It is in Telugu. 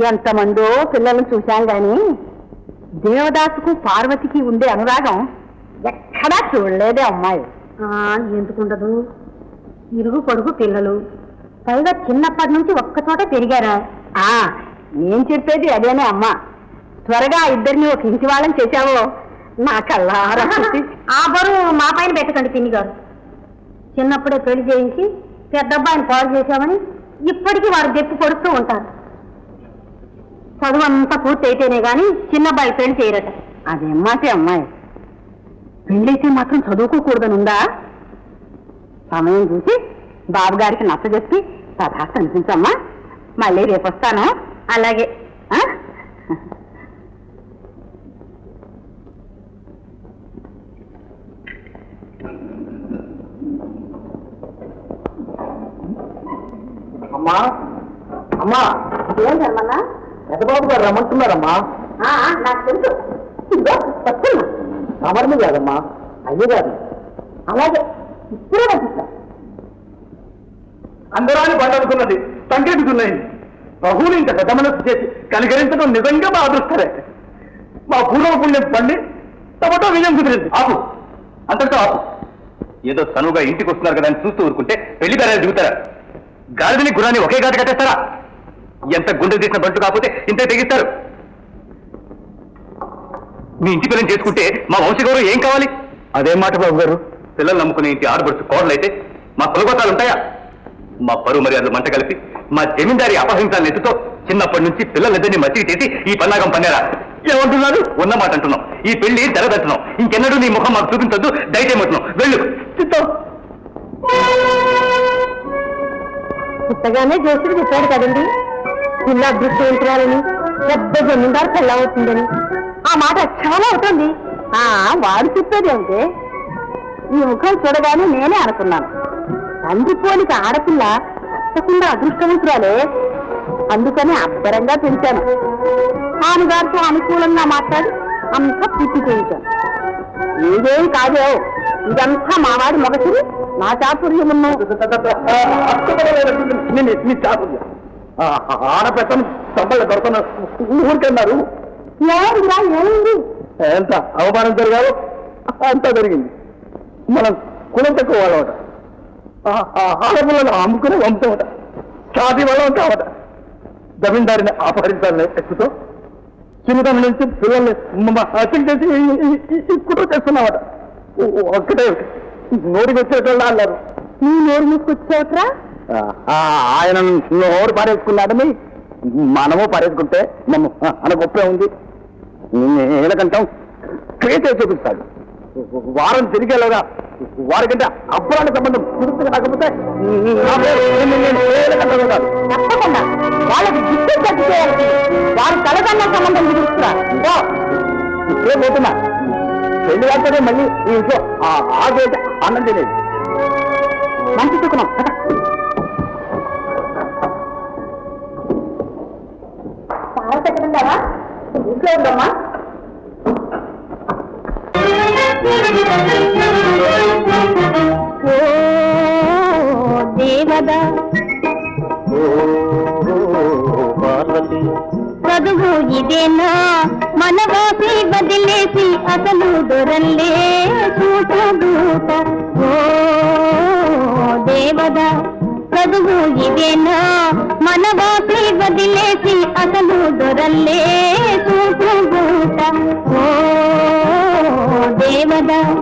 ఎంతమందో పిల్లలను చూశాం గాని దేవదాసుకు పార్వతికి ఉండే అనురాగం ఎక్కడా చూడలేదే అమ్మాయి. ఎందుకుండదు, ఇరుగు పొరుగు పిల్లలు, పైగా చిన్నప్పటి నుంచి ఒక్కచోట పెరిగారా. నేను చెప్పేది అదేనే అమ్మా. త్వరగా ఇద్దరిని ఒక ఇంటి వాళ్ళని చేశావో నా కళ్ళారా. ఆ బరువు మా పైన పెట్టకండి పిన్ని గారు. చిన్నప్పుడే పెళ్లి చేయించి పెద్ద అబ్బాయిని పాడు చేశామని ఇప్పటికీ వారు దెప్పి పొడుస్తూ ఉంటారు. చదువు అంతా పూర్తి అయితేనే గాని చిన్నబ్బాయి పెళ్లి చేయరట. అదేమ్మాటే అమ్మాయి, పెళ్ళైతే మాత్రం చదువుకోకూడదనుందా? సమయం చూసి బాబు గారికి నచ్చజెప్పి సదా కనిపించమ్మా. మళ్ళీ రేపు వస్తాను. అలాగే. అమ్మా అమ్మా, ఏం జరమన్నా? పెద్దబాబు గారు రమ్మంటున్నారమ్మా. నాకు తెలుసు. ఎవరిని కాదమ్మా, అయ్యే కాదు. అలాగే ఇప్పుడే పంపిస్తా. అందరాని పండుకున్నది సంకెట్టుకున్నాయి. బహువులు ఇంత పెద్ద మనసు చేసి కలిగరించడం నిజంగా మా అదృష్టరే. మా పూర్వ పుణ్యం పండి తమతో విజయం కుదిరింది. ఆపు, అంతటితో ఆపు. ఏదో తనువుగా ఇంటికి వస్తున్నారు కదా అని చూస్తూ ఊరుకుంటే పెళ్లి బేరాలు దిగుతారా? గాడిదని గురాన్ని ఒకే గాడి కట్టేస్తారా? ఎంత గుండె తీసిన బంటు కాకపోతే ఇంతే తెగిస్తారు. మీ ఇంటి పిల్లని చేసుకుంటే మా వంశగౌరవం ఏం కావాలి? అదేం మాట బాబు గారు. పిల్లలు నమ్ముకునే ఇంటి ఆడబడుచు కోడలు అయితే మా కులగోతాలు ఉంటాయా? మా పరువు మర్యాదలు మంట కలిపి మా జమీందారి అపహరించాలని ఎత్తుతో చిన్నప్పటి నుంచి పిల్లలిద్దరిని మచ్చికి చేసి ఈ పన్నాగం పన్నారా? ఏమంటున్నారు? ఉన్నమాట అంటున్నాం. ఈ పెళ్లి జరగదంటున్నాం. ఇంకెన్నడూ నీ ముఖం మాకు చూపించొద్దు, దయచేయమంటున్నాం. వెళ్ళు. పుట్టగానే జోసుడు చెప్పాడు కదండి, పిల్ల అదృష్టవంతురాలని, పెద్ద జమీందారు పెళ్ళవుతుందని. ఆ మాట చాలా అవుతుంది. వాడు చెప్పేది అంటే ఈ ముఖం చూడగానే నేనే అనుకున్నాను. తండ్రి పోలిక ఆడపిల్ల తప్పకుండా అదృష్టవంతురాలే. అందుకని అబ్బరంగా పెంచాను. ఆమె గారితో అనుకూలంగా మాట్లాడి అంతా పూర్తి చేయించాను. ఏదేం కాదో, ఇదంతా మావాడి మొగసిరి, నా చాతుర్యమును. ఆడపెట్టను సబ్బలు దొరకన ఊరికన్నారు. ఏమిరా, ఏమైంది? ఎంత అవమానం జరిగారో అంతా జరిగింది. మనం కులం తక్కువ వాళ్ళమట, ఆడపిల్లను అమ్ముకునే వంశమట, ఛాతి వాళ్ళం కావట. జమీందారిని అపహరించాలని ఎక్కుతో చిన్నతనం నుంచి పిల్లల్ని హత్య చేసి ఇప్పుడు చేస్తున్నామట. ఒక్కటే నోటికి వచ్చేటోళ్ళు అన్నారు. నీ నోరు మూసుకొచ్చావుట్రా? ఆయన నోరు పారేసుకున్నాడని మనము పారేసుకుంటే మన గొప్పే ఉంది. ఏలకంటాం క్రేతే చూపిస్తాడు. వారం తిరిగేలాగా వారికంటే అబ్బరాల సంబంధం కుదుర్చు కాకపోతే తప్పకుండా వాళ్ళకి గిట్టు గట్టి చేయాలి. వారి తలకన్నా సంబంధం కుదురుస్తున్నా. ఇప్పుడే పోతున్నా. పెళ్లి కాకపోతే మళ్ళీ ఈ ఇంట్లో ఆగేది అన్నం తినేది. మంచి సుఖం. చాలా పెట్టకుందావా? ఇంట్లో ఉందమ్మా. ఓ దేవదా పార్వతి, చదువు ఇదేనా మనవాసి బదిలేసి అసలు దొరల్లే చూసూట. ఓ దేవదా, చదువు ఇదేనా మనవాసి బదిలేసి అసలు దొరల్లే చూసూట. ఓ దేవదా.